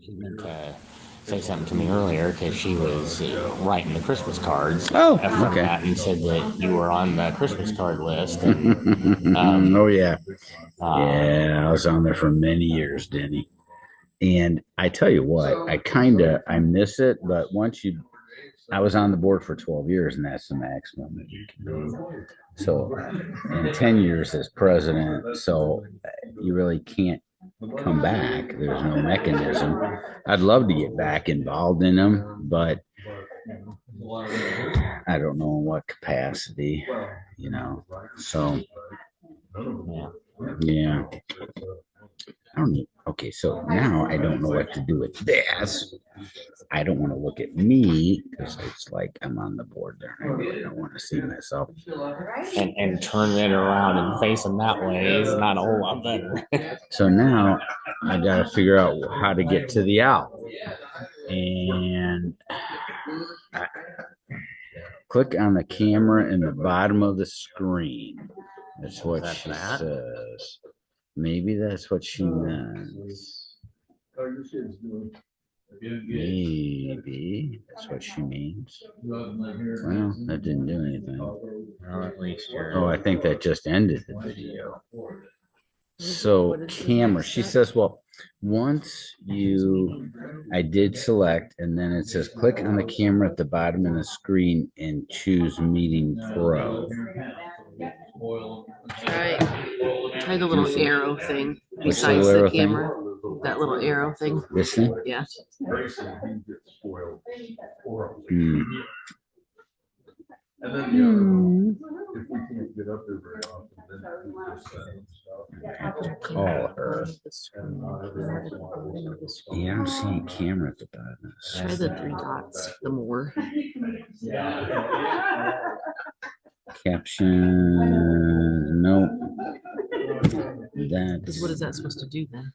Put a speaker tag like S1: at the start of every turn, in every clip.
S1: She meant to say something to me earlier because she was writing the Christmas cards
S2: Oh,
S1: from
S2: okay.
S1: that and said that you were on the Christmas card list. And um,
S2: Oh yeah,
S1: uh,
S2: yeah. I was on there for many years, Denny. And I tell you what, I miss it, but I was on the board for 12 years, and that's the maximum that you can do. So, and 10 years as president, so you really can't come back. There's no mechanism. I'd love to get back involved in them, but I don't know in what capacity, you know. So,
S1: yeah.
S2: yeah. I don't know. Okay, so now I don't know what to do with this. I don't want to look at me because it's like I'm on the board there and I really don't want to see myself.
S1: And turn it around and face them that way is not a whole lot better.
S2: So now I got to figure out how to get to the owl. And I click on the camera in the bottom of the screen. That's what she says. Maybe that's what she meant. Maybe that's what she means. Well, that didn't do anything.
S1: Well, at least
S2: Oh,
S1: you're.
S2: I think that just ended the video. So, camera. She says, well, I did select, and then it says click on the camera at the bottom of the screen and choose Meeting Pro.
S3: Try the little arrow thing
S2: Which
S3: besides
S2: little
S3: the
S2: arrow thing?
S3: camera. That little arrow thing.
S2: This thing?
S3: Yeah.
S2: Hmm.
S4: And then the other one, if we can't get up there very often, then we just
S2: Call her. Yeah, I'm seeing camera at the bottom.
S3: Try the three dots. The more.
S2: Caption. Nope.
S3: Because what is that supposed to do then?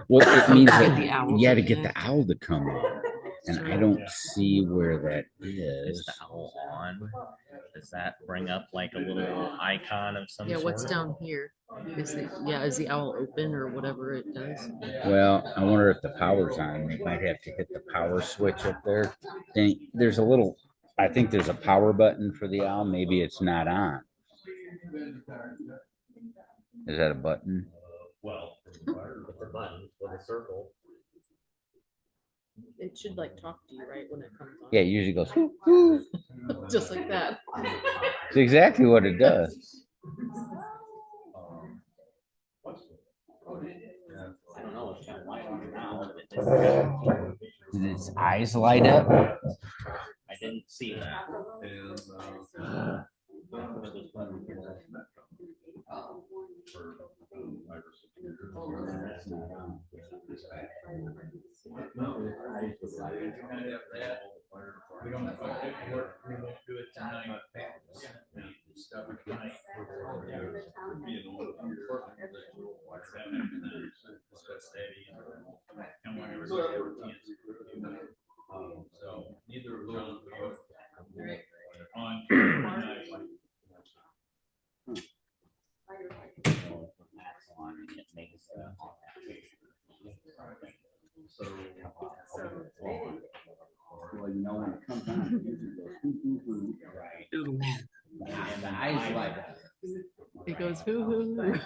S2: Well, it means
S3: Get
S2: that
S3: the owl
S2: you got to
S3: to
S2: get the
S3: connect.
S2: owl to come in, and I don't see where that
S1: Is
S2: is.
S1: the owl on? Does that bring up like a little icon of some
S3: Yeah,
S1: sort?
S3: what's down here? Is the owl open or whatever it does?
S2: Well, I wonder if the power's on. They might have to hit the power switch up there. Then there's a little. I think there's a power button for the owl. Maybe it's not on. Is that a button?
S4: well.
S1: It's a button with a circle.
S3: It should like talk to you, right, when it comes on.
S2: Yeah, it usually goes. Whoo, whoo.
S3: Just like that.
S2: It's exactly what it does.
S1: I don't know. It's kind of light on the ground.
S2: Did its eyes light up?
S1: I didn't see that.
S4: We don't have paperwork, we won't do it tonight. Stuff at night. So neither of those on. So.
S2: Well, you know when it comes on, it usually goes. Hoo, hoo, hoo.
S3: Ooh.
S2: And the eyes light up.
S3: It goes hoo hoo hoo.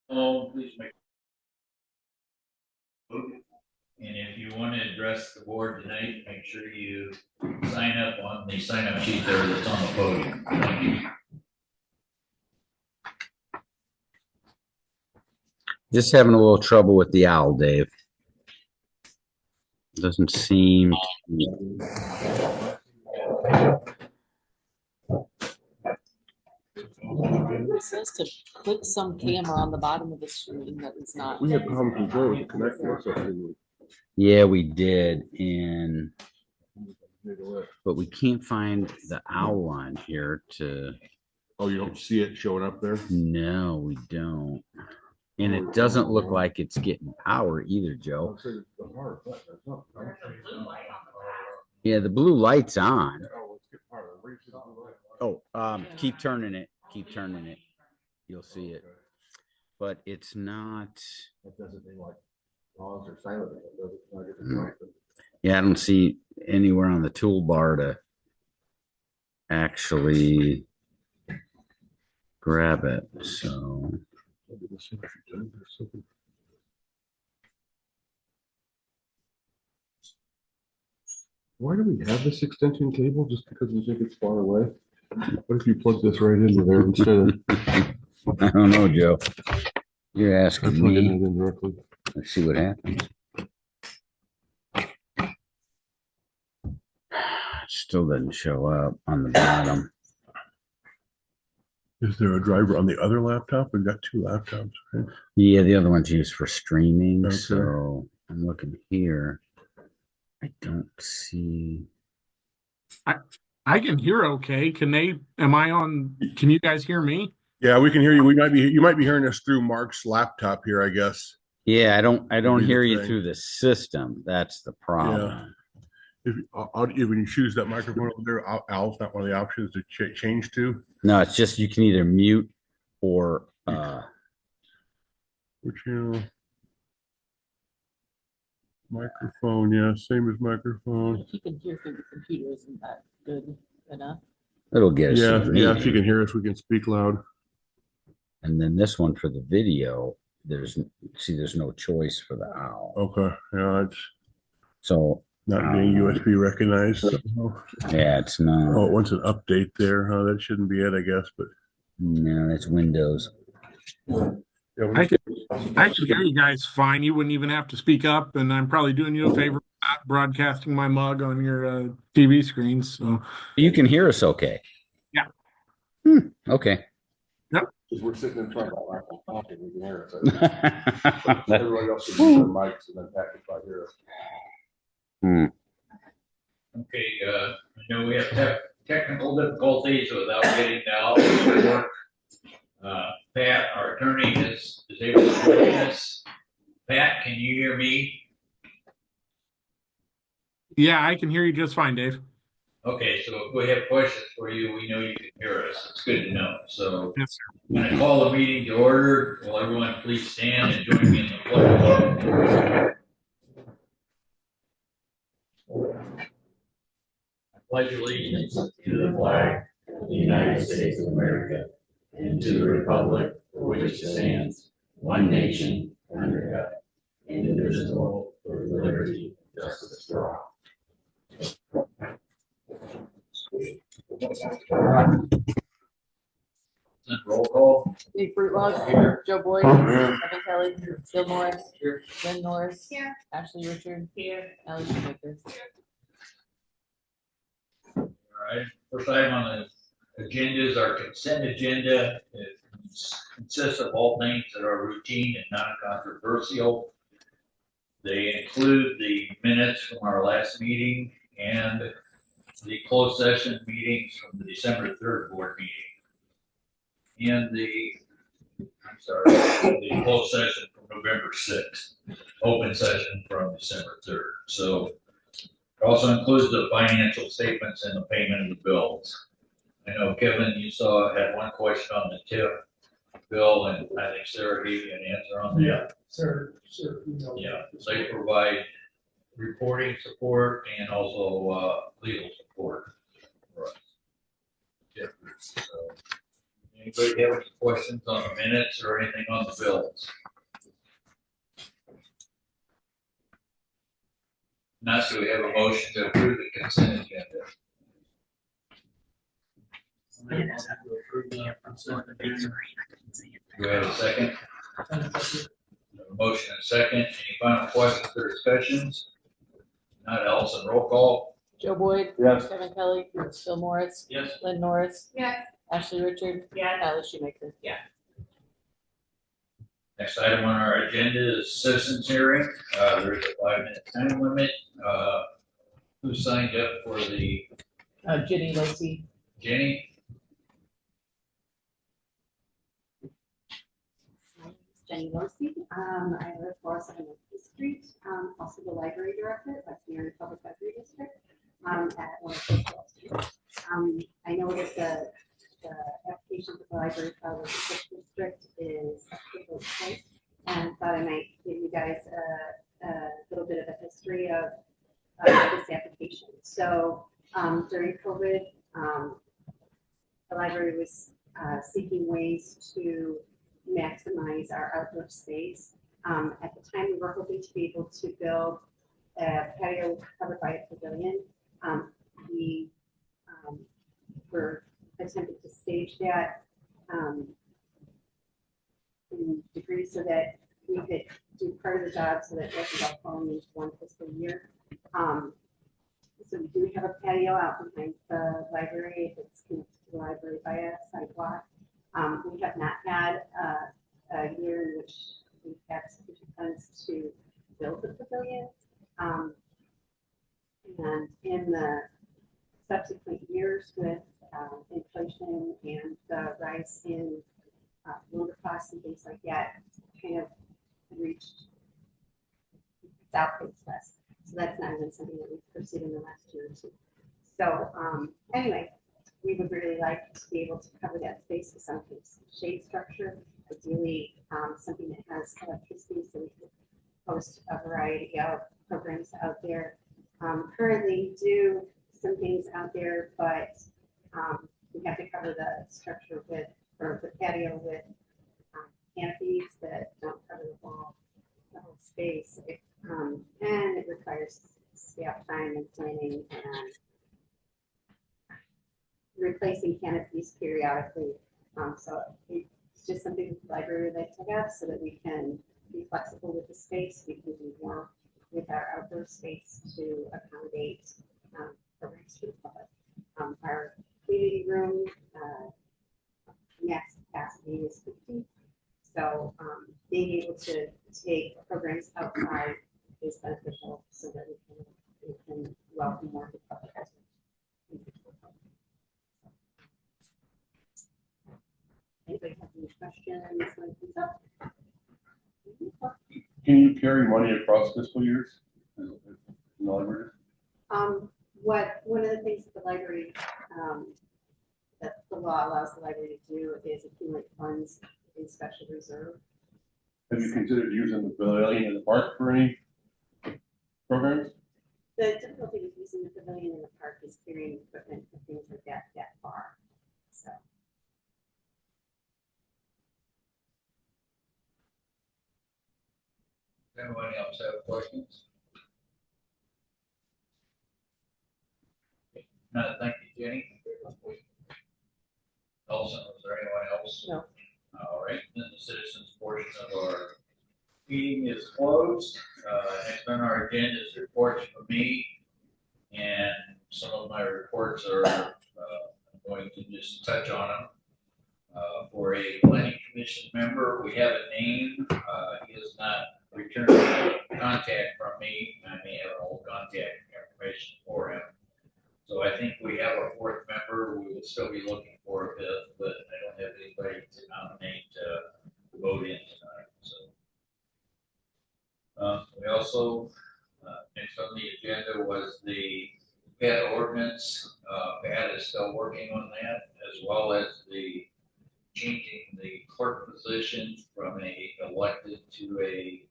S4: Oh, please make. And if you want to address the board tonight, make sure you sign up on the sign up sheet there that's on the podium. Thank you.
S2: Just having a little trouble with the owl, Dave. Doesn't seem to.
S3: It says to click some camera on the bottom of the screen that is not.
S5: We had problems before with the connector or something.
S2: Yeah, we did, but we can't find the owl on here to.
S5: Oh, you don't see it showing up there?
S2: No, we don't. And it doesn't look like it's getting power either, Joe. Yeah, the blue light's on. Oh, keep turning it. Keep turning it. You'll see it. But it's not.
S5: That doesn't mean like pause or silent.
S2: Yeah, I don't see anywhere on the toolbar to actually grab it. So.
S5: Why do we have this extension cable? Just because we think it's far away? What if you plug this right into there instead of
S2: I don't know, Joe. You're asking
S5: plugging it
S2: me.
S5: in directly?
S2: Let's see what happens. It still doesn't show up on the bottom.
S5: Is there a driver on the other laptop? We've got two laptops, right?
S2: Yeah, the other one's used for streaming.
S5: Okay.
S2: So I'm looking here. I don't see.
S6: I can hear okay. Can you guys hear me?
S5: Yeah, we can hear you. You might be hearing us through Mark's laptop here, I guess.
S2: Yeah, I don't
S5: Maybe the
S2: hear you
S5: thing.
S2: through the system. That's the problem.
S5: If when you choose that microphone over there, Al's not one of the options to change to.
S2: No, it's just you can either mute or
S5: Which microphone, yeah, same as microphone.
S3: If you can hear through the computer, isn't that good enough?
S2: it'll get us.
S5: Yeah,
S2: to the
S5: yeah. If you
S2: meeting.
S5: can hear us, we can speak loud.
S2: And then this one for the video, there's no choice for the owl.
S5: Okay, yeah, it's
S2: So
S5: not being USB recognized.
S2: yeah, it's not.
S5: Oh, it wants an update there, huh? That shouldn't be it, I guess, but
S2: No, it's Windows.
S5: yeah,
S6: I can hear you guys fine. You wouldn't even have to speak up, and I'm probably doing you a favor not broadcasting my mug on your TV screens. So
S2: You can hear us okay.
S6: Yeah.
S2: Okay.
S5: because we're sitting in front of our laptop talking, we can hear us. Everybody else should use their mics and then package by here.
S4: Okay, I know we have technical difficulties without getting the output to work. Pat, our attorney, is able to join us. Pat, can you hear me?
S6: yeah, I can hear you just fine, Dave.
S4: Okay, so if we have questions for you, we know you can hear us. It's good to know. So
S6: Yes, sir.
S4: I'm going to call the meeting to order. Will everyone please stand and join me in the pledge? I pledge allegiance to the flag of the United States of America and to the republic for which it stands, one nation, under God, indivisible, for liberty and justice for all. Roll call.
S3: Dave Fruitlog.
S4: Here.
S3: Joe Boyd.
S5: Here.
S3: Evan Kelly. Bill Morris.
S4: Here.
S3: Lynn Norris.
S7: Here.
S3: Ashley Richard.
S7: Here.
S3: Ally Shoemaker.
S4: All right, first item on the agenda is our consent agenda. It consists of all things that are routine and non-controversial. They include the minutes from our last meeting and the closed session meetings from the December 3rd board meeting. And the closed session from November 6th, open session from December 3rd. So it also includes the financial statements and the payment of the bills. I know Kevin, you had one question on the TIF bill, and I think Sarah gave you an answer on that.
S8: Yeah, sir.
S4: Yeah, so they provide reporting support and also legal support for us. Yeah, so Anybody have any questions on the minutes or anything on the bills? Not, so we have a motion to approve the consent agenda. Do we have a second? A motion and second. Any final questions or discussions? Not, Allison, roll call.
S3: Joe Boyd.
S5: Yes.
S3: Kevin Kelly. Bill Morris.
S4: Yes.
S3: Lynn Norris.
S7: Yes.
S3: Ashley Richard.
S7: Yes.
S3: Alice Shoemaker.
S4: Next item on our agenda is citizens hearing. There's a 5-minute time limit. Who signed up for the
S3: Ginny Lacey.
S4: Jenny?
S7: Jenny Losey. I live 407 Street, also the library director, that's the Area Public Library District, at 106 Wall Street. I know that the application for the library for the district is April 6th, and thought I might give you guys a little bit of a history of this application. So during COVID, the library was seeking ways to maximize our outdoor space. At the time, we were hoping to be able to build a patio covered by a pavilion. We were attempting to stage that in degrees so that we could do part of the job so that it wasn't all falling into one fiscal year. So we do have a patio out behind the library. It's connected to the library by a sidewalk. We have not had a year in which we've had sufficient funds to build the pavilion. And in the subsequent years with inflation and the rise in lumber costs and things like that, it's kind of reached, it's outpaced us. So that's not even something that we've pursued in the last year or two. So anyway, we would really like to be able to cover that space with some kind of shade structure, ideally something that has electricity so we can host a variety of programs out there. Currently do some things out there, but we have to cover the structure with, or the patio with canopies that don't cover the whole space. And it requires staff time and planning and replacing canopies periodically. So it's just something the library would like to have so that we can be flexible with the space. We can do more with our outdoor space to accommodate programs for the public. Our community room max capacity is 50. So being able to take programs outside is beneficial so that we can welcome more of the public. Anybody have any questions when it comes up?
S5: Can you carry money across fiscal years? In the library?
S7: One of the things that the library, that the law allows the library to do is accumulate funds in special reserve.
S5: Have you considered using the pavilion in the park for any programs?
S7: The difficulty with using the pavilion in the park is carrying equipment and things like that far. So.
S4: Anyone else have questions? No, thank you, Jenny. Olson, was there anyone else?
S3: No.
S4: All right, then the citizens portion of our meeting is closed. Next on our agenda is reports from me, and some of my reports are I'm going to just touch on them. For a planning commission member, we have a name. He has not returned contact from me. I may have an old contact information for him. So I think we have a fourth member. We will still be looking for a fifth, but I don't have anybody to nominate to vote in tonight. So we also next on the agenda was the pet ordinance. Pat is still working on that, as well as the changing the clerk position from a elected to a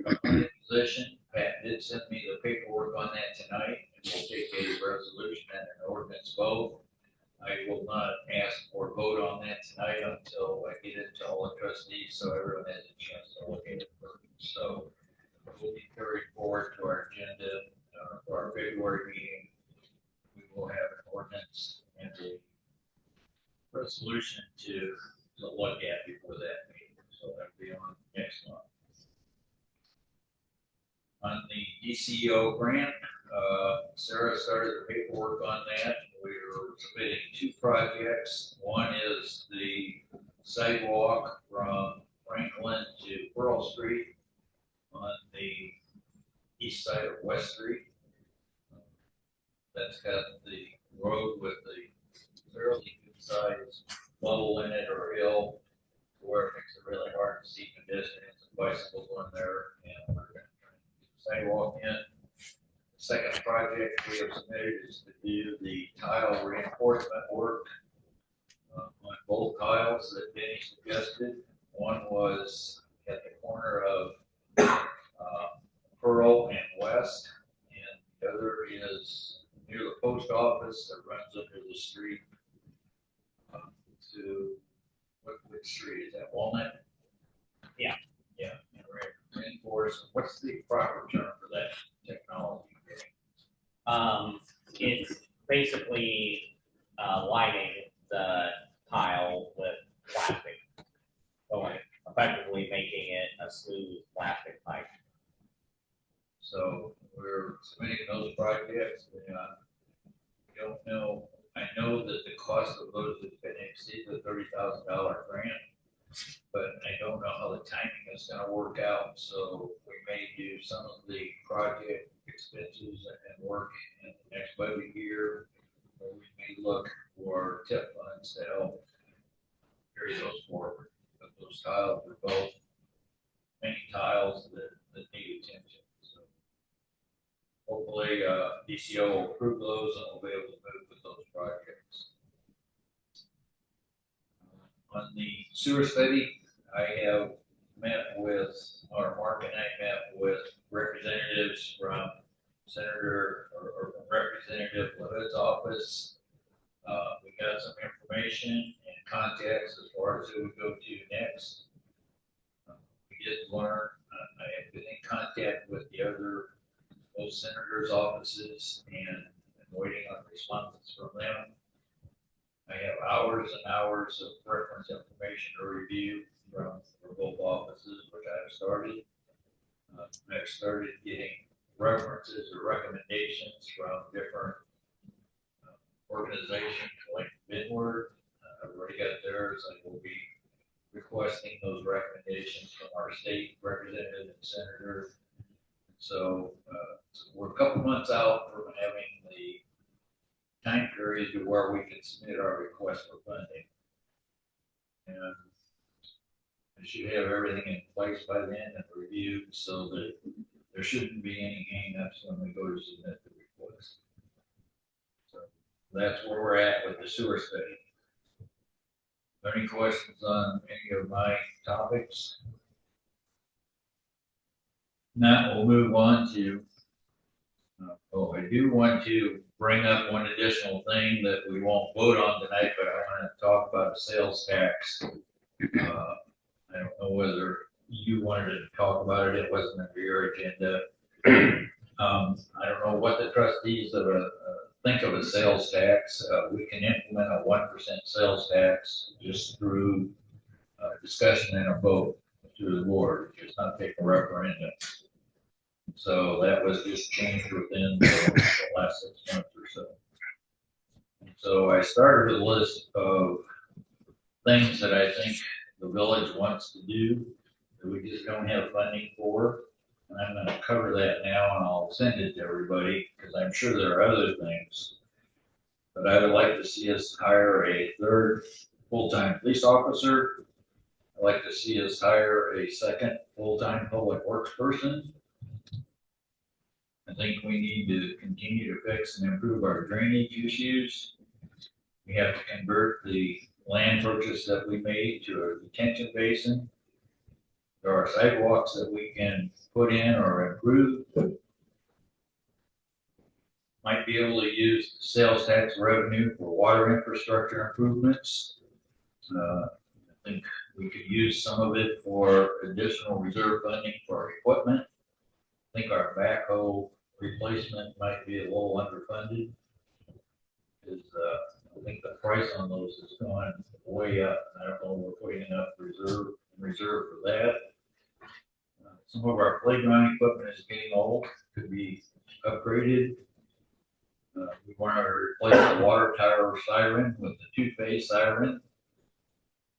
S4: appointed position. Pat did send me the paperwork on that tonight, and we'll take a resolution and an ordinance vote. I will not ask or vote on that tonight until I get it to all the trustees, so everyone has a chance to look at it first. So we'll be carried forward to our agenda for our February meeting. We will have an ordinance and a resolution to look at before that meeting. So that'll be on next month. On the DCO grant, Sarah started the paperwork on that. We're submitting 2 projects. One is the sidewalk from Franklin to Pearl Street on the east side of West Street. That's got the road with the fairly good size bubble in it or hill where it makes it really hard to see pedestrians and bicycles on there. And we're going to turn the sidewalk in. The second project we have submitted is to do the tile reinforcement work on both tiles that Benny suggested. One was at the corner of Pearl and West, and the other is near the post office that runs under the street to which street is that? Walnut?
S1: Yeah.
S4: Yeah. And reinforce. What's the proper term for that technology?
S1: It's basically lining the tile with plastic, so effectively making it a smooth plastic pipe.
S4: So we're submitting those projects. We don't know. I know that the cost of those is going to exceed the $30,000 grant, but I don't know how the timing is going to work out. So we may do some of the project expenses and work in the next budget year, or we may look for TIP funds to help carry those forward. But those tiles are both many tiles that need attention. So hopefully DCO will approve those and we'll be able to move with those projects. On the sewer study, I have met with, or Mark and I met with representatives from Senator or from Representative LaHood's office. We got some information and context as far as who we go to next. We did learn, I have been in contact with the other both senators' offices and waiting on responses from them. I have hours and hours of reference information to review from both offices, which I've started. I've started getting references or recommendations from different organizations like Midward. I've already got theirs. I will be requesting those recommendations from our state representative and senator. So we're a couple months out from having the time period to where we can submit our request for funding. And I should have everything in place by then and reviewed so that there shouldn't be any hang-ups when we go to submit the request. So that's where we're at with the sewer study. Are there any questions on any of my topics? Now we'll move on to, I do want to bring up one additional thing that we won't vote on tonight, but I want to talk about a sales tax. I don't know whether you wanted to talk about it. It wasn't under your agenda. I don't know what the trustees think of a sales tax. We can implement a 1% sales tax just through discussion and a vote through the board, just not take a referendum. So that was just changed within the last 6 months or so. So I started a list of things that I think the village wants to do that we just don't have funding for. And I'm going to cover that now and I'll send it to everybody because I'm sure there are other things. But I would like to see us hire a third full-time police officer. I'd like to see us hire a second full-time public works person. I think we need to continue to fix and improve our drainage issues. We have to convert the land purchase that we made to a detention basin. There are sidewalks that we can put in or improve. might be able to use the sales tax revenue for water infrastructure improvements. I think we could use some of it for additional reserve funding for our equipment. I think our backhoe replacement might be a little underfunded. Because I think the price on those has gone way up. I don't know if we're putting enough reserve for that. Some of our playground equipment is getting old, could be upgraded. We want to replace the water tower siren with the two-phase siren.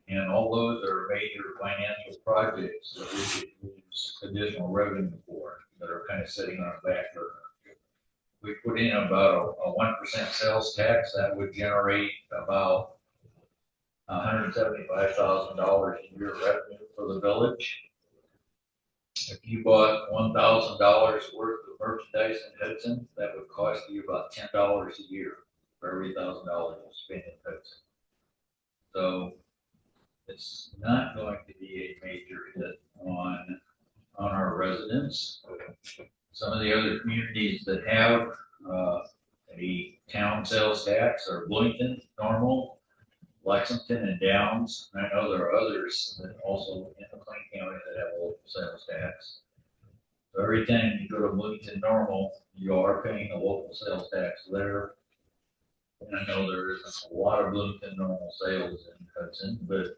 S4: And all those are major financial projects that we could use additional revenue for that are kind of sitting on the back burner. We put in about a 1% sales tax that would generate about $175,000 a year revenue for the village. If you bought $1,000 worth of merchandise in Hudson, that would cost you about $10 a year for every $1,000 you spend in Hudson. So it's not going to be a major hit on our residents. Some of the other communities that have a town sales tax are Bloomington, Normal, Lexington, and Downs. And I know there are others that also in McLean County that have a local sales tax. So every time you go to Bloomington Normal, you are paying a local sales tax there. And I know there isn't a lot of Bloomington Normal sales in Hudson, but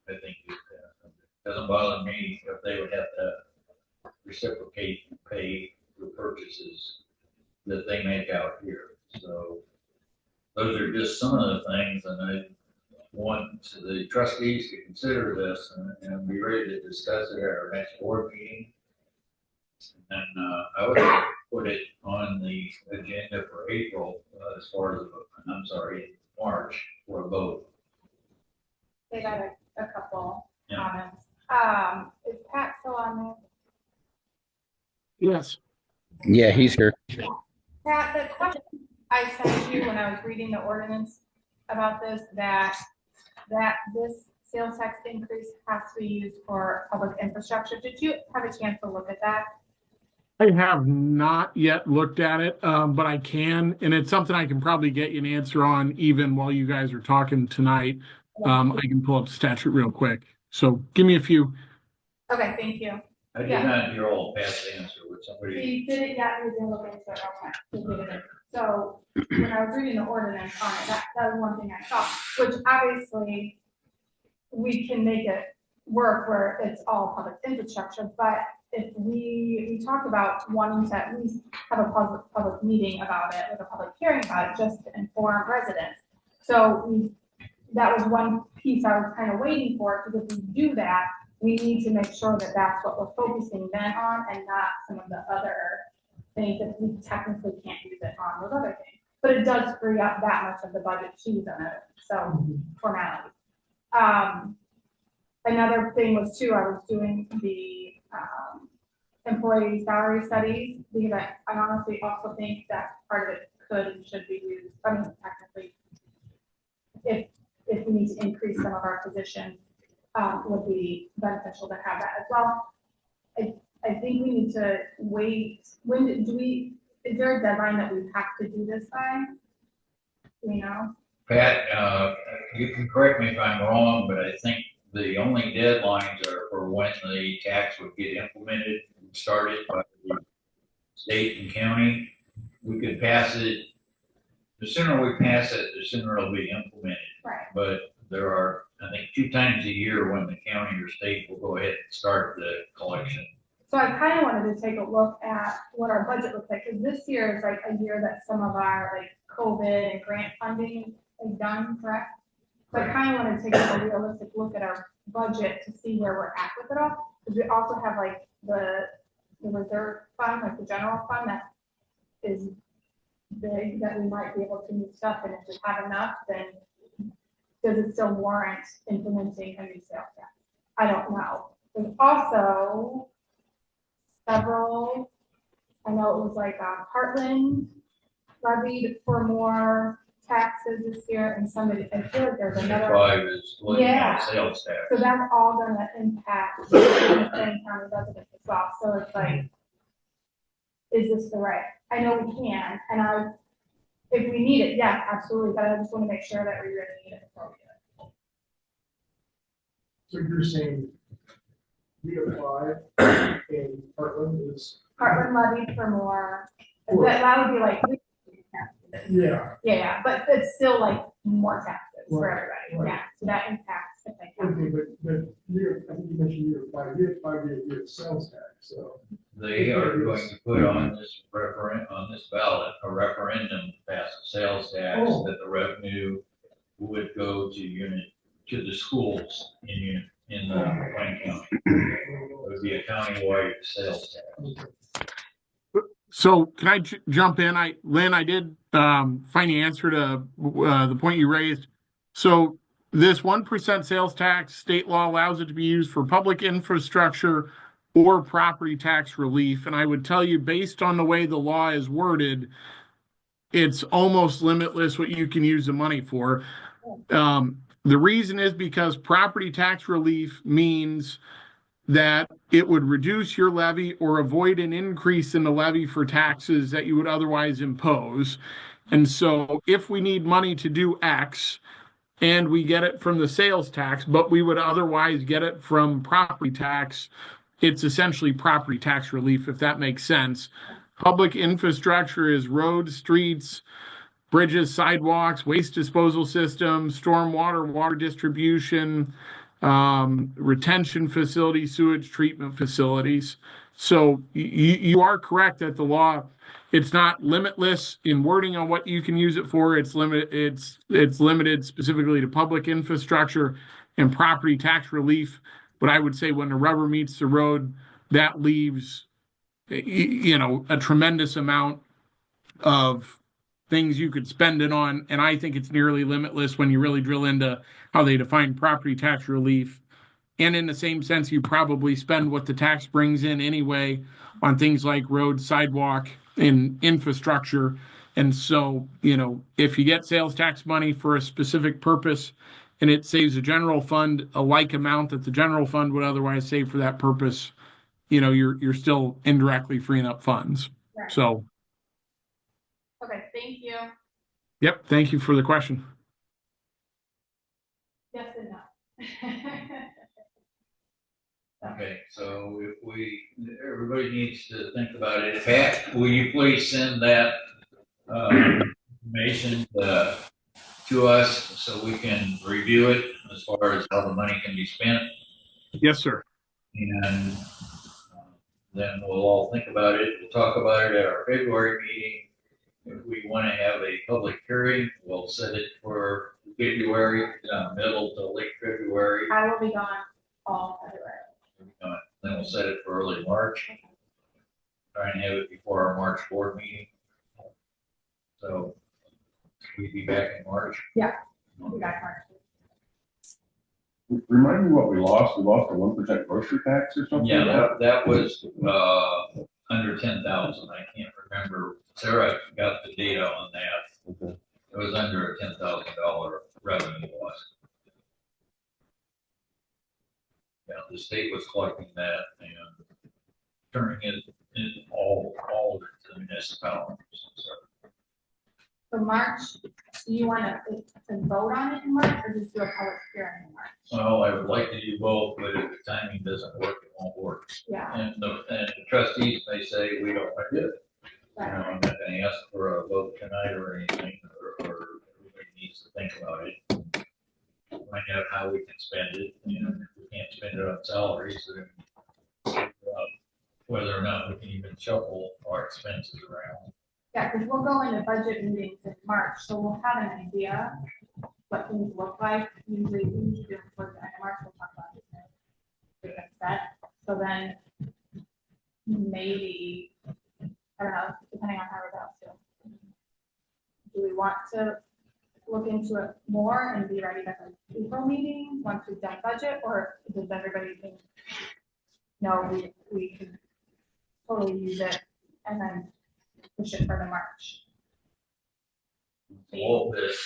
S4: I think it doesn't bother me if they would have to reciprocate and pay for purchases that they make out here. So those are just some of the things, and I want the trustees to consider this and be ready to discuss it at our next board meeting. And I would put it on the agenda for April as far as, March for a vote.
S8: They got a couple
S4: Yeah.
S8: comments. Is Pat still on there?
S6: Yes.
S2: Yeah, he's here.
S8: Pat, the question I sent you when I was reading the ordinance about this, that this sales tax increase has to be used for public infrastructure. Did you have a chance to look at that?
S6: I have not yet looked at it, but I can, and it's something I can probably get you an answer on even while you guys are talking tonight. I can pull up the statute real quick. So give me a few.
S8: Okay, thank you.
S4: I did
S8: Yeah.
S4: not hear all past answer with somebody.
S8: He didn't yet, we didn't look into it, okay. He didn't. So when I was reading the ordinance on it, that was one thing I saw, which obviously we can make it work where it's all public infrastructure, but if we talked about wanting to at least have a public meeting about it, with a public hearing about it, just to inform residents. So that was one piece I was kind of waiting for, because if we do that, we need to make sure that that's what we're focusing then on, and not some of the other things that we technically can't use it on those other things. But it does free up that much of the budget to use on it, so formalities. Another thing was too, I was doing the employee salary studies, because I honestly also think that part of it could and should be used, I mean, technically, if we need to increase some of our positions, would be beneficial to have that as well. I think we need to wait. Is there a deadline that we have to do this by? Do you know?
S4: Pat, you can correct me if I'm wrong, but I think the only deadlines are for when the tax would get implemented and started by the state and county. We could pass it, the sooner we pass it, the sooner it'll be implemented.
S8: Right.
S4: But there are, I think, 2 times a year when the county or state will go ahead and start the collection.
S8: So I kind of wanted to take a look at what our budget looks like, because this year is like a year that some of our like COVID and grant funding is done, correct? So I kind of want to take a realistic look at our budget to see where we're at with it all, because we also have like the reserve fund, like the general fund that is big, that we might be able to move stuff, and if we have enough, then does it still warrant implementing a new sales tax? I don't know. There's also several, I know it was like Heartland levied for more taxes this year, and somebody, I feel like there's another.
S4: 5 is looking
S8: Yeah.
S4: at sales tax.
S8: So that's all gonna impact the same county residents as well, so it's like, is this the right I know we can, and if we need it, yes, absolutely, but I just want to make sure that we really need it before we do it.
S9: So you're saying we apply and Heartland is,
S8: Heartland levied for more, that would be like,
S9: yeah,
S8: yeah, but it's still like more taxes for
S9: Right,
S8: everybody,
S9: right.
S8: yeah, so that impacts if they count.
S9: okay, but you, I think you mentioned you apply, we apply to get sales tax, so.
S4: They are going to put on this on this ballot, a referendum to pass a sales tax
S9: Oh.
S4: that the revenue would go to the schools in Wayne County. It would be a countywide sales tax.
S6: So can I jump in? Lynn, I did find the answer to the point you raised. So this 1% sales tax, state law allows it to be used for public infrastructure or property tax relief. And I would tell you, based on the way the law is worded, it's almost limitless what you can use the money for. The reason is because property tax relief means that it would reduce your levy or avoid an increase in the levy for taxes that you would otherwise impose. And so if we need money to do X and we get it from the sales tax, but we would otherwise get it from property tax, it's essentially property tax relief, if that makes sense. Public infrastructure is roads, streets, bridges, sidewalks, waste disposal systems, stormwater, water distribution, retention facilities, sewage treatment facilities. So you are correct that the law, it's not limitless in wording on what you can use it for. It's limited specifically to public infrastructure and property tax relief. But I would say when the rubber meets the road, that leaves, a tremendous amount of things you could spend it on. And I think it's nearly limitless when you really drill into how they define property tax relief. And in the same sense, you probably spend what the tax brings in anyway on things like roads, sidewalk, and infrastructure. And so, if you get sales tax money for a specific purpose and it saves the general fund a like amount that the general fund would otherwise save for that purpose, you're still indirectly freeing up funds.
S8: Right.
S6: So,
S8: Okay, thank you.
S6: yep, thank you for the question.
S8: Yes and no.
S4: Okay, so everybody needs to think about it. Pat, will you please send that information to us so we can review it as far as how the money can be spent?
S6: Yes, sir.
S4: And then we'll all think about it. We'll talk about it at our February meeting. If we want to have a public hearing, we'll set it for February, middle to late February.
S8: I will be gone all February.
S4: Then we'll set it for early March. Try and have it before our March board meeting. So we'll be back in March.
S8: Yeah, we got March.
S5: Remind me what we lost. We lost a 1% grocery tax or something?
S4: Yeah, that was under 10,000. I can't remember. Sarah got the data on that.
S5: Okay.
S4: It was under a $10,000 revenue loss. Yeah, the state was collecting that and turning it in all of it to the municipalities.
S8: So March, do you want to vote on it in March or just do a public hearing in March?
S4: Well, I would like to do both, but if the timing doesn't work, it won't work.
S8: Yeah.
S4: And the trustees may say, we don't want to do it.
S8: Right.
S4: I'm not going to ask for a vote tonight or anything, or everybody needs to think about it. Find out how we can spend it, and if we can't spend it on salaries, then figure out whether or not we can even shuffle our expenses around.
S8: Yeah, because we'll go into budget meetings in March, so we'll have an idea what things look like. Usually do it towards the end of March, we'll talk about it. Set. So then maybe, I don't know, depending on how it goes too. Do we want to look into it more and be ready by the April meeting once we've done budget, or does everybody think, no, we could totally use it and then push it for the March?
S4: All of this,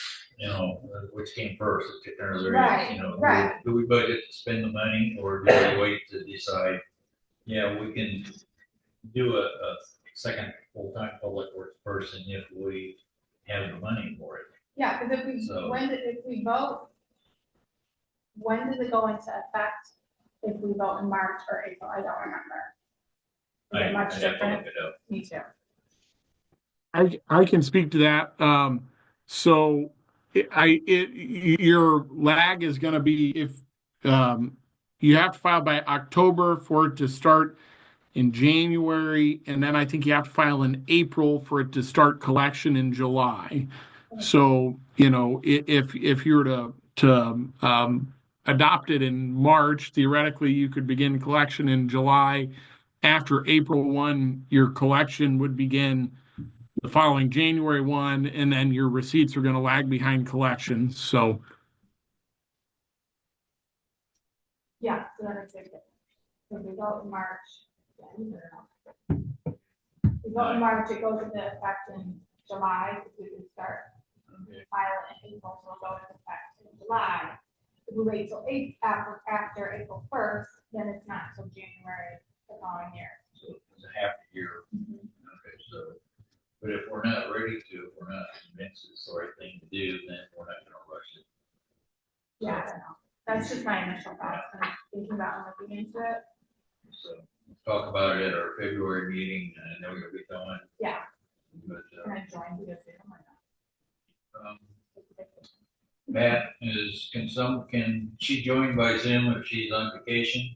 S4: which came first, the chicken or the
S8: Right,
S4: egg,
S8: right.
S4: do we budget to spend the money, or do we wait to decide, yeah, we can do a second full-time public works person if we have the money for it.
S8: Yeah, because if we,
S4: So-
S8: if we vote, when does it go into effect? If we vote in March or April, I don't remember. Is
S4: I
S8: it much
S4: have to
S8: different?
S4: look it up.
S8: Me too.
S6: I can speak to that. So your lag is going to be if you have to file by October for it to start in January, and then I think you have to file in April for it to start collection in July. So, if you were to adopt it in March, theoretically, you could begin collection in July. After April 1, your collection would begin the following January 1, and then your receipts are going to lag behind collections. So,
S8: Yeah, so that makes it. If we vote in March, we vote in March, it goes into effect in July, because we can start file in April, so it'll go into effect in July. If we wait till after April 1st, then it's not until January the following year.
S4: So it's a half a year. Okay, so, but if we're not ready to, if we're not convinced it's the right thing to do, then we're not gonna rush it.
S8: Yeah, I don't know. That's just my initial thoughts, and thinking about and looking into it.
S4: So let's talk about it at our February meeting, and I know you'll be going,
S8: Yeah,
S4: but,
S8: and I joined because they don't like
S4: um,
S8: that.
S4: Matt can she join by Zoom if she's on vacation?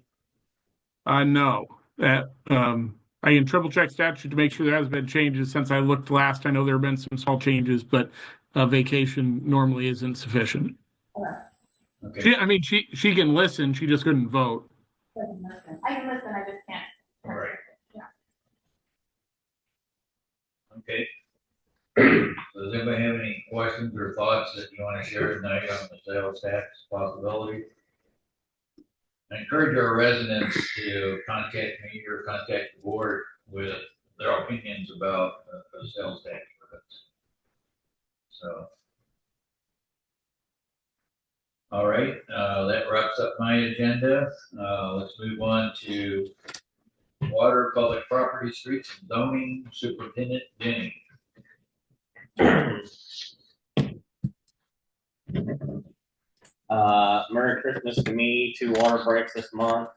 S6: no, that I can triple check statute to make sure there hasn't been changes since I looked last. I know there have been some small changes, but vacation normally isn't sufficient.
S4: Okay,
S6: She can listen. She just couldn't vote.
S8: I can listen, I just can't.
S4: all right,
S8: Yeah.
S4: okay. Does anybody have any questions or thoughts that you want to share tonight on the sales tax possibility? I encourage our residents to contact me or contact the board with their opinions about the sales tax. So. All right, that wraps up my agenda. Let's move on to water, public property, streets, and zoning, Superintendent Denny.
S1: Merry Christmas to me. 2 water breaks this month.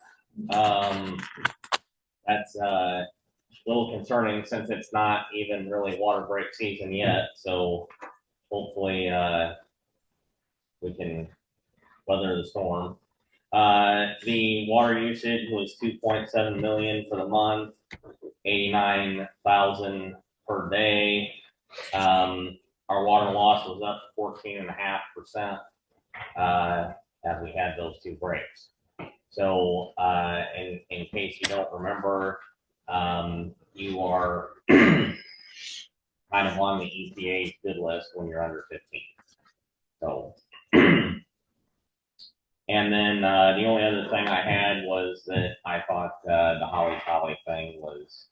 S1: That's a little concerning since it's not even really water break season yet. So hopefully we can weather the storm. The water usage was 2.7 million for the month, 89,000 per day. Our water loss was up 14.5%. As we had those 2 breaks. So, in case you don't remember, you are kind of on the EPA's good list when you're under 15. So, and then the only other thing I had was that I thought the Holly thing was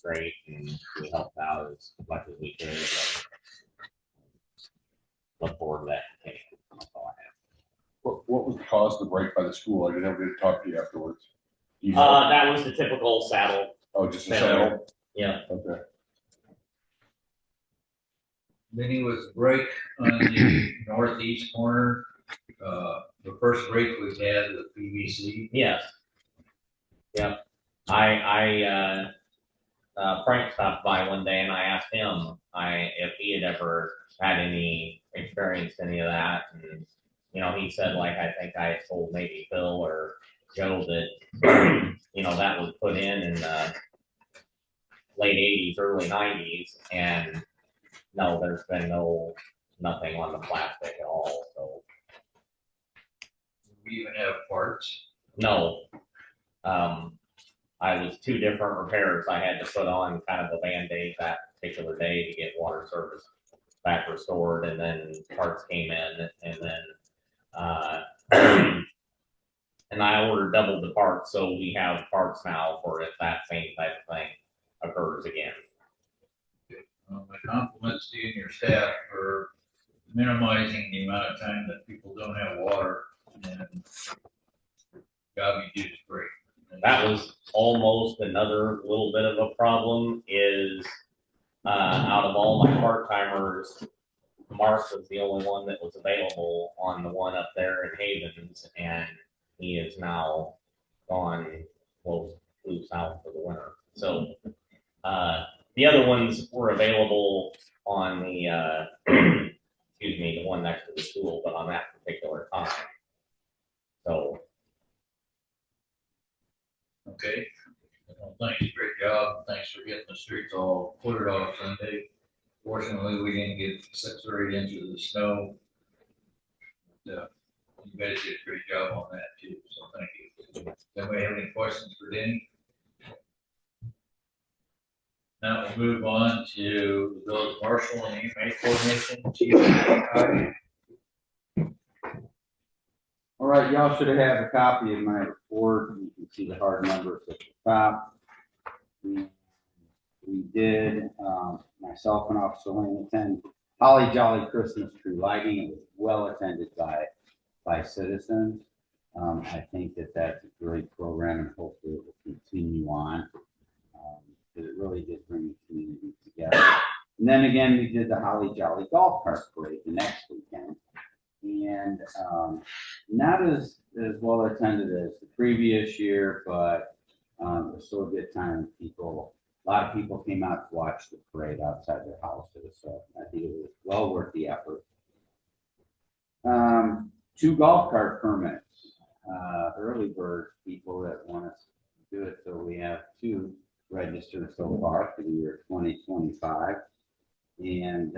S1: great, and we helped out as much as we could. Look forward to that continuing. That's all I have.
S5: What was the cause of the break by the school? I didn't ever get to talk to you afterwards. Do you know?
S1: That was the typical saddle.
S5: Oh, just a saddle?
S1: Yeah.
S5: Okay.
S4: Then was a break on the northeast corner. The first break we had with PVC.
S1: Yes. Yep. Frank stopped by one day and I asked him if he had ever had any experience any of that, and he said, I think I had told maybe Phil or Joe that that was put in the late 80s, early 90s, and no, there's been nothing on the plastic at all. So
S4: we even have parts.
S1: No. I was 2 different repairs I had to put on kind of a Band-Aid that particular day to get water service back restored, and then parts came in, and then and I ordered double the parts, so we have parts now for if that same type of thing occurs again.
S4: My compliments to you and your staff for minimizing the amount of time that people don't have water, and job you do is great.
S1: That was almost another little bit of a problem is, out of all my part-timers, Mark was the only one that was available on the one up there in Havens, and he is now gone, flew south for the winter. So, the other ones were available on the, excuse me, the one next to the school, but on that particular time. So,
S4: Okay. Well, thanks, great job. Thanks for getting the streets all cleared off Sunday. Fortunately, we didn't get 6 or 8 inches of snow. But, you guys did a great job on that too, so thank you. Anybody have any questions for Denny? Now we'll move on to the village marshal and EMA coordination. Chief Cotty.
S2: All right, y'all should have a copy of my report. You can see the hard numbers at the top. We did, myself and Officer Lane attend Holly Jolly Christmas tree lighting. It was well attended by citizens. I think that that's a great program and hopefully it will continue on. Because it really did bring the community together. And then again, we did the Holly Jolly Golf Cart Parade the next weekend. And not as well attended as the previous year, but it was still a good time. A lot of people came out to watch the parade outside their houses, so I think it was well worth the effort. 2 golf cart permits, early bird people that want us to do it, so we have 2 registered so far for the year 2025, and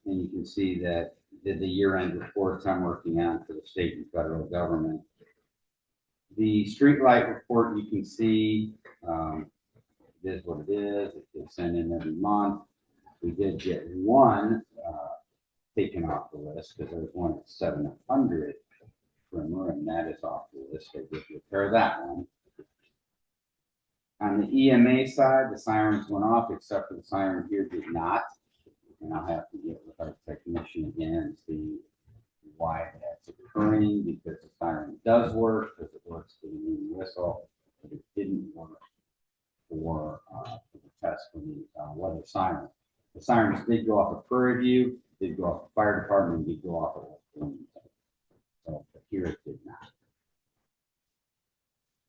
S2: you can see that the year-end reports I'm working on for the state and federal government. The streetlight report you can see is what it is. It gets sent in every month. We did get one taken off the list because there's one at 700 trimmer, and that is off the list. They did repair that one. On the EMA side, the sirens went off, except for the siren here did not. And I'll have to get with our technician again and see why that's occurring, because the siren does work, because it works for the new whistle, but it didn't work for the test for the weather siren. The sirens did go off of Prairie View, did go off the fire department, did go off of Wilmington. So but here it did not.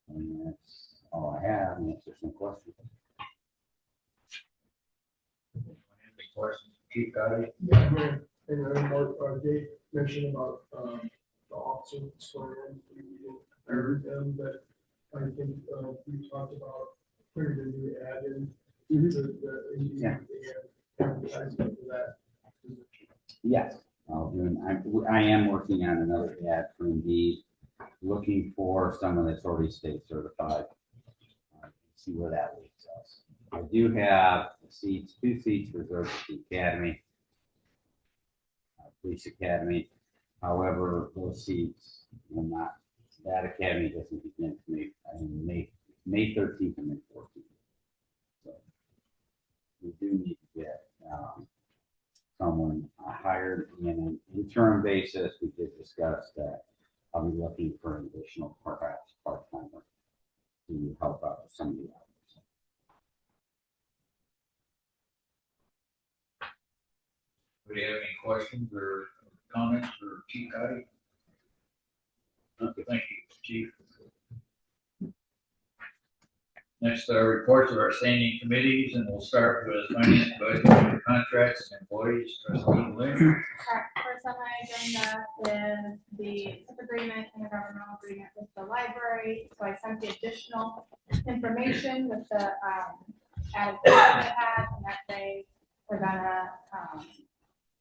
S2: And that's all I have, and answer some questions.
S4: Any questions? Chief Cotty?
S9: Yeah, man. And then Mark, Dave mentioned about, the officer swearing in, we didn't compare them, but I think, we talked about putting a new ad in.
S2: Yeah.
S9: Advertising for that.
S2: Yes, I'll do. I am working on another ad for Indeed, looking for someone that's already state certified. See where that leads us. I do have 2 seats reserved at the academy, police academy. However, those seats will not. That academy doesn't begin to May 13th and May 14th. So we do need to get someone hired in an interim basis. We did discuss that I'll be looking for an additional, perhaps part-timer to help out with some of the others.
S4: Do you have any questions or comments for Chief Cotty? Okay, thank you, Chief. Next, reports of our standing committees, and we'll start with finance, budget, contracts, and employees. Trustee Lynn.
S8: First on my agenda is the tip agreement and the governmental agreement with the library. So I sent the additional information with the added that I had, and that they were gonna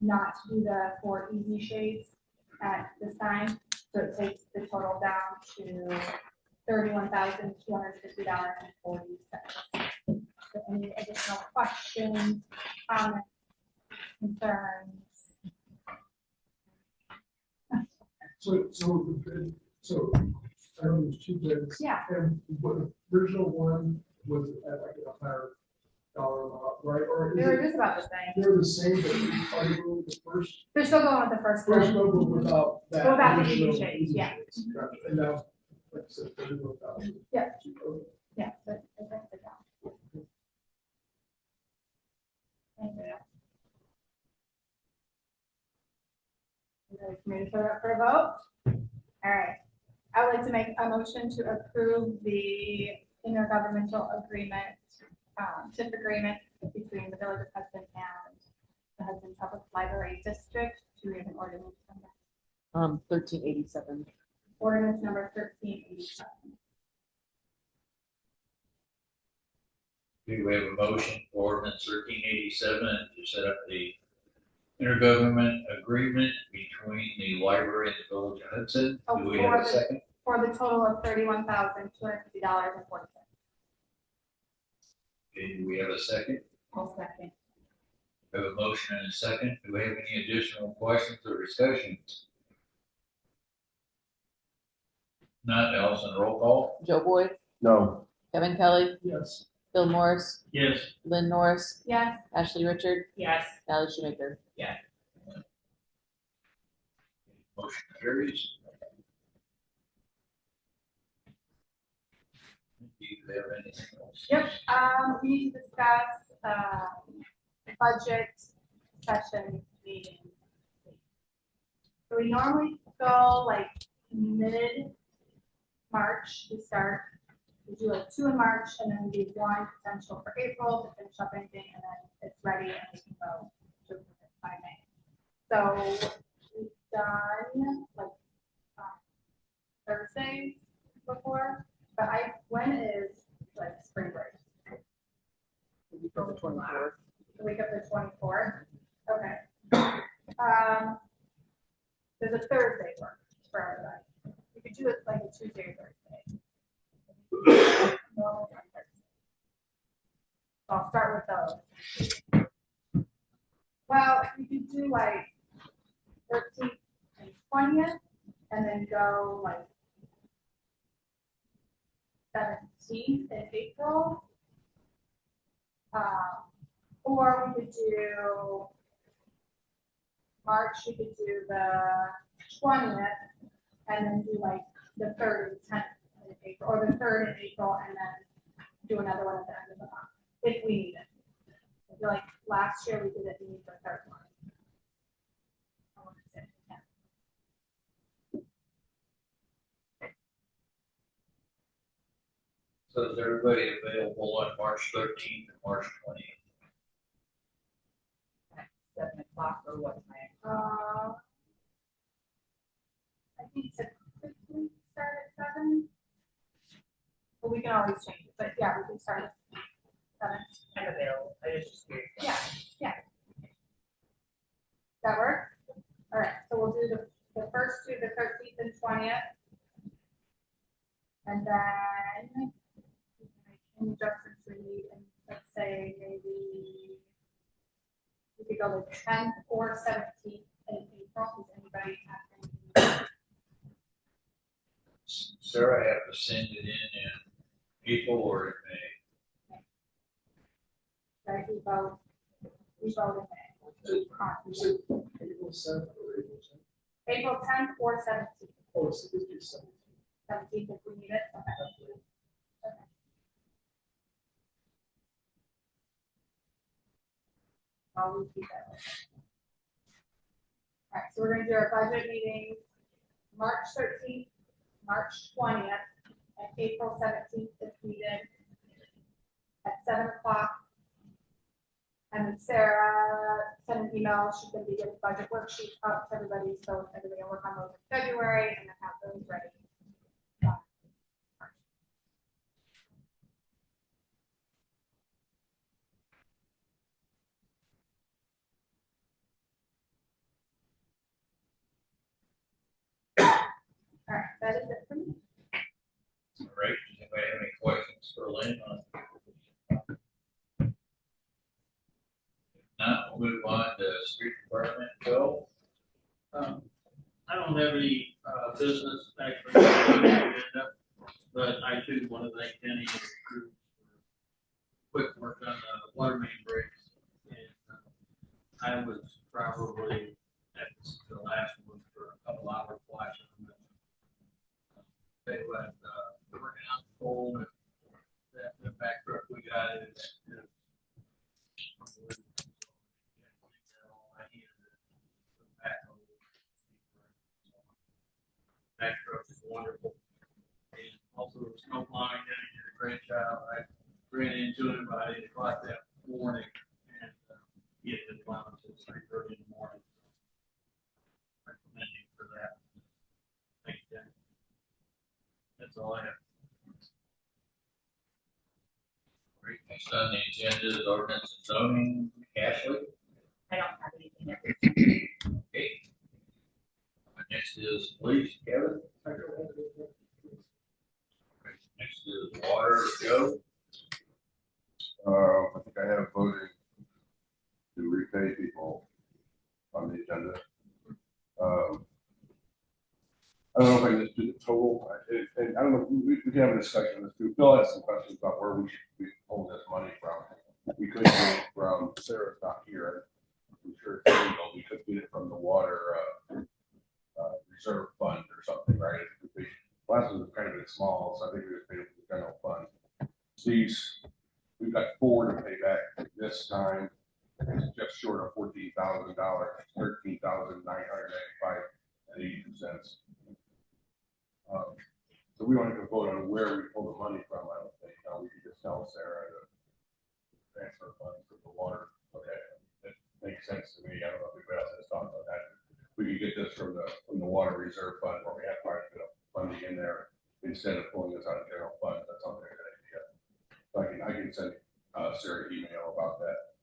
S8: not do the 4 easy shades at this time. So it takes the total down to $31,250.40. So any additional questions, comments, concerns?
S9: So I know there's 2 bids.
S8: Yeah.
S9: And what the original one was at like a higher dollar amount, right? Or is
S8: They're
S9: it,
S8: just about the same.
S9: they're the same, but we are going with the first
S8: They're still going with the first one.
S9: number without that.
S8: Without the
S9: additional
S8: easy shades, yeah.
S9: shades. Gotcha. And now, Like I said, 31,000.
S8: Yeah. Yeah, but I think it down. Thank you. You ready for me to put it up for a vote? All right. I would like to make a motion to approve the intergovernmental agreement, TIF agreement between the Village of Hudson and the Hudson Public Library District to read an ordinance number.
S3: 1387.
S8: Ordinance number 1387.
S4: Do we have a motion for ordinance 1387 to set up the intergovernment agreement between the library and the Village of Hudson?
S8: Oh,
S4: Do we have a
S8: for the-
S4: second?
S8: For the total of $31,250.40.
S4: Okay, do we have a second?
S8: I'll second.
S4: We have a motion and a second. Do we have any additional questions or discussions? Not, Allison, roll call?
S3: Joe Boyd,
S5: No.
S3: Kevin Kelly,
S9: Yes.
S3: Bill Morris,
S4: Yes.
S3: Lynn Norris,
S8: Yes.
S3: Ashley Richard,
S8: Yes.
S3: Sally Shoemaker.
S4: Motion carries. Do you have anything else?
S8: Yep, we need to discuss, budget session meeting. So we normally go like mid-March, we start, we do like 2 in March, and then we do 1 potential for April to finish up anything, and then it's ready and we can go to by May. So we've done like Thursdays before, but when is like spring break?
S3: The week of the 24th.
S8: The week of the 24th? Okay. Does a Thursday work for everybody? We could do it like a Tuesday or Thursday. Normally on Thursday. So I'll start with those. Well, we could do like 13th and 20th, and then go like 17th in April. Or we could do March, we could do the 20th, and then do like the 3rd and 10th in April, or the 3rd in April, and then do another one at the end of the month, if we need it. I feel like last year we did it the 3rd one. I want to say, yeah.
S4: So is everybody available on March 13th and March 20th?
S3: 7 o'clock or what time?
S8: I think typically start at 7. But we can always change it, but yeah, we can start at 7.
S3: I'm available. I just curious.
S8: Yeah. That work? All right, so we'll do the first 2, the 13th and 20th. And then any adjustments we need, and let's say maybe we could go to 10th or 17th in April. Does anybody have anything?
S4: Sarah have to send it in April or in May?
S8: Right, we vote in May.
S9: You said April 7th or April 10th?
S8: April 10th or 17th.
S9: Oh, it's 17th.
S8: 17th if we need it. Okay. Okay. I'll repeat that. All right, so we're gonna do our budget meetings, March 13th, March 20th, and April 17th if needed, at 7 o'clock. And then Sarah sent an email, she's gonna be getting budget worksheets out to everybody, so everybody will work on those in February and then have those ready. All right, that is it for me.
S4: All right, does anybody have any questions for Lynn on? Now, we'll move on to street department, Joe.
S10: I don't have any business actually on the agenda, but I too want to thank Denny and his crew for quick work on the water main breaks. And I was probably at the last one for a couple hours watching them. They went wonderful. And also the snow plowing down to the grandchild, I ran into him by 8 o'clock that morning and he had been plowing since 3:30 in the morning. Recommend him for that. Thank you, Dan. That's all I have.
S4: Great, next on the agenda is ordinance and zoning. Ashley?
S11: I don't have anything.
S4: Okay. Next is police, Kevin. Next is water, Joe.
S5: I think I have voted to repay people on the agenda. I don't know if I just did the total, and I don't know, we can have a discussion on this too. Phil has some questions about where we should be pulling this money from. We could get it from, Sarah's not here, I'm sure it's legal. We could get it from the water reserve fund or something, right? Last one was kind of small, so I think we just paid it from the general fund. These, we've got 4 to pay back this time. It's just short of $14,000, $13,995.82. So we don't have to vote on where we pull the money from. I don't think. We could just tell Sarah to transfer funds from the water. Okay, that makes sense to me. I don't know if anybody else has thought about that. We could get this from the water reserve fund where we have quite a bit of funding in there instead of pulling this out of general fund. That sounds like a good idea. So I can send Sarah an email about that.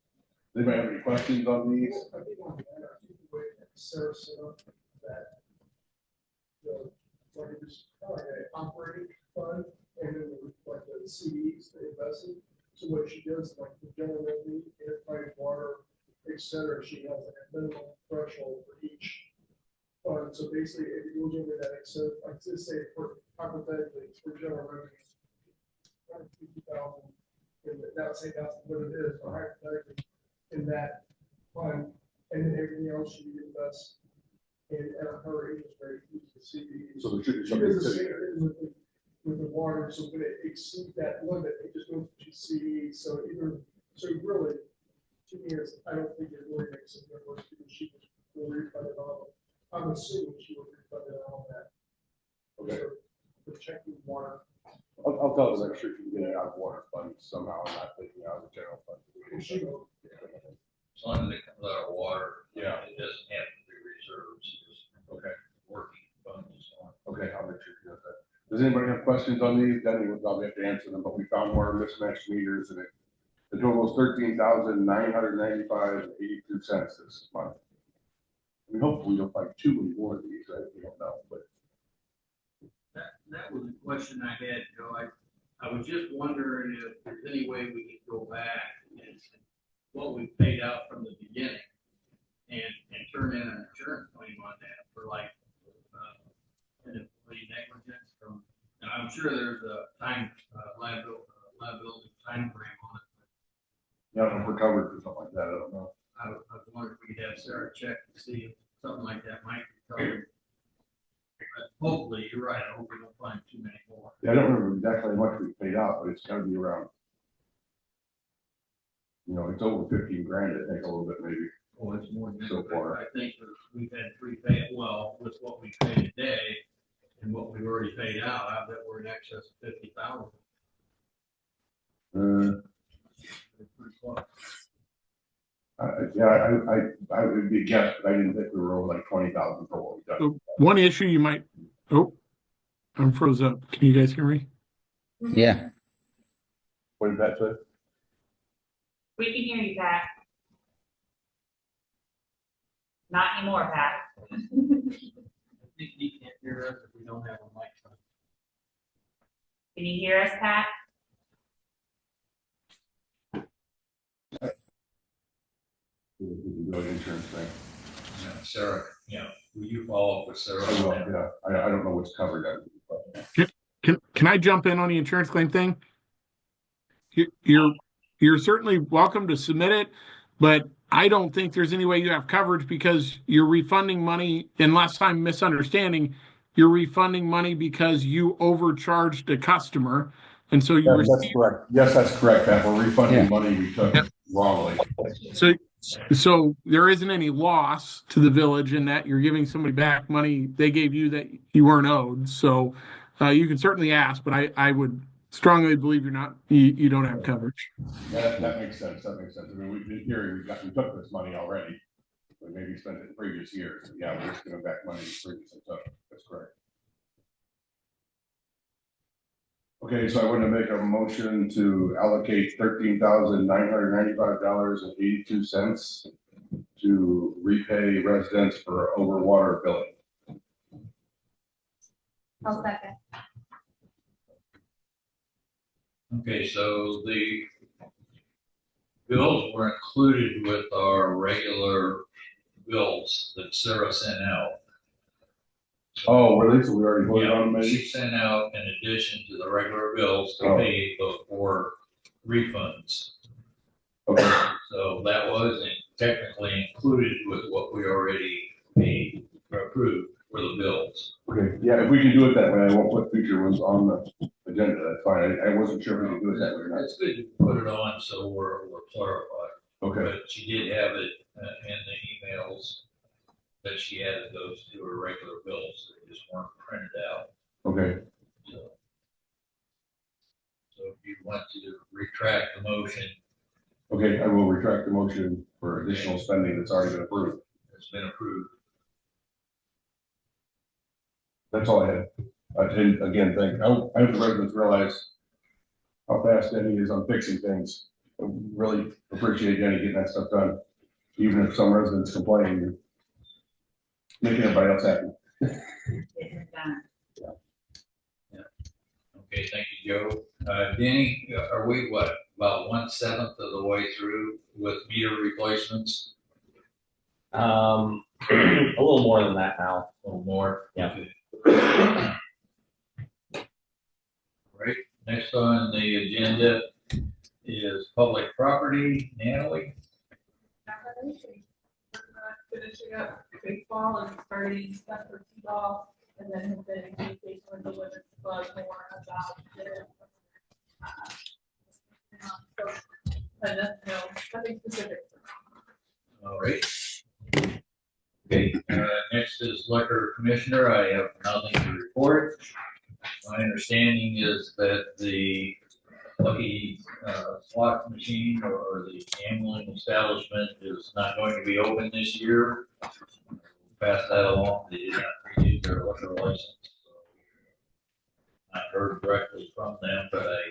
S5: Does anybody have any questions on these?
S9: I think one thing I think the way that Sarah set up that like it was kind of like an operating fund and then like the CDs they invested. So what she does, like the general revenue, enterprise water, et cetera, she has like a minimum threshold for each fund. So basically, if it goes over that, so like just say for hypothetically for general revenue, 150,000, and that would say that's what it is, or hypothetically in that fund, and then everything else she invests in at her interest rate, use the CDs.
S5: So there should be
S9: She
S5: something
S9: does the
S5: sitting
S9: same
S5: there.
S9: thing with the water, so when it exceeds that limit, it just goes to CDs, so either, so really, to me, I don't think it really makes a difference, because she will refund it all. I'm assuming she will refund it all that.
S5: Okay.
S9: For checking water.
S5: I'll tell her that sure she can get it out of water fund somehow, and not taking it out of the general fund.
S9: She will.
S4: As long as it comes out of water.
S5: Yeah.
S4: It doesn't have to be reserves. It's
S5: Okay.
S4: working funds and so on.
S5: Okay, I'll make sure she does that. Does anybody have questions on these? Then we'll probably have to answer them, but we found more mismatched meters and the total is $13,995.82 this month. I mean, hopefully you'll find too many more of these, right? We don't know, but.
S10: That was a question I had, Joe. I was just wondering if there's any way we could go back and what we paid out from the beginning and turn in an insurance claim on that for like an employee negligence from, and I'm sure there's a time liability time frame on it.
S5: Yeah, I don't know if we're covered for something like that, I don't know.
S10: I was wondering if we could have Sarah check to see if something like that might be covered. But hopefully, you're right. I hope we don't find too many more.
S5: Yeah, I don't remember exactly how much we paid out, but it's gotta be around. You know, it's over 15 grand, I think, a little bit maybe.
S10: Oh, it's more than
S5: So
S10: that.
S5: far.
S10: I think that we've had 3 pay, well, with what we paid today and what we've already paid out, I bet we're in excess of 50,000. Pretty close.
S5: I would be a guess, but I didn't think we were over like 20,000 for what we've done.
S6: So one issue you might, I'm froze up. Can you guys hear me?
S2: Yeah.
S5: What did that say?
S11: We can hear you, Pat. Not anymore, Pat.
S10: I think he can't hear us if we don't have a mic on.
S11: Can you hear us, Pat?
S5: The insurance thing.
S4: Yeah, Sarah, will you follow up with Sarah?
S5: I will, yeah, I don't know what's covered.
S6: Can I jump in on the insurance claim thing? You're certainly welcome to submit it, but I don't think there's any way you have coverage because you're refunding money, unless I'm misunderstanding, you're refunding money because you overcharged a customer. And so you
S5: That's correct. Yes, that's correct, Pat. We're refunding
S2: Yeah.
S5: money we took wrongly.
S6: So there isn't any loss to the village in that you're giving somebody back money they gave you that you weren't owed. So you can certainly ask, but I would strongly believe you don't have coverage.
S5: That makes sense, that makes sense. I mean, in theory, we took this money already. We maybe spent it in previous years. Yeah, we're just giving back money previously took. That's correct. Okay, so I want to make a motion to allocate $13,995.82 to repay residents for overwater billing.
S8: I'll second.
S4: Okay, so the bills were included with our regular bills that Sarah sent out.
S5: Oh, were they? So we already voted on them,
S4: She
S5: maybe?
S4: sent out in addition to the regular bills to
S5: Oh.
S4: pay for refunds.
S5: Okay,
S4: So that was technically included with what we already paid or approved for the bills.
S5: okay, yeah, if we can do it that way, I won't put future ones on the agenda, that's fine. I wasn't sure if we could do it that way or not.
S4: It's good to put it on so we're clarified.
S5: Okay,
S4: But she did have it in the emails that she added those to her regular bills that just weren't printed out.
S5: okay,
S4: So if you want to retract the motion,
S5: okay, I will retract the motion for additional spending that's already been approved.
S4: it's been approved.
S5: That's all I had. And again, I hope the residents realize how fast Denny is on fixing things. I really appreciate Denny getting that stuff done, even if some residents complain, making everybody else happy.
S11: It is done.
S4: Okay, thank you, Joe. Danny, are we about 1/7 of the way through with meter replacements?
S1: A little more than that now.
S4: A little more?
S1: Yeah.
S4: Right, next on the agenda is public property. Natalie?
S8: Finishing up baseball and starting stuff for T-ball, and then have been in communication with the women's club more about it. So, and that's, nothing specific.
S4: All right. Okay, next is liquor commissioner. I have nothing to report. My understanding is that the Lucky slot machine or the gambling establishment is not going to be open this year. Pass that along. They did not renew their liquor license. I heard directly from them, but I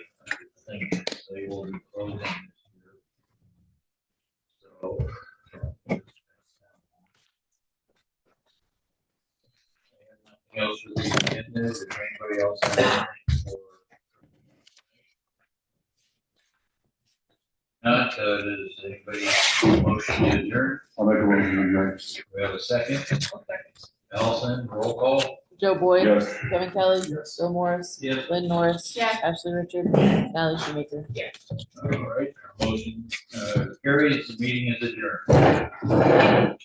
S4: think they will be closing this year. So. Anything else for the agenda? Does anybody else have anything for? Not, does anybody motion to adjourn?
S5: I'll make a motion to adjourn.
S4: We have a second. Allison, roll call.
S3: Joe Boyd,
S5: Yes.
S3: Kevin Kelly,
S9: Yes.
S3: Bill Morris,
S4: Yes.
S3: Lynn Norris,
S8: Yes.
S3: Ashley Richard, Sally Shoemaker.
S4: All right, motion carries. The meeting is adjourned.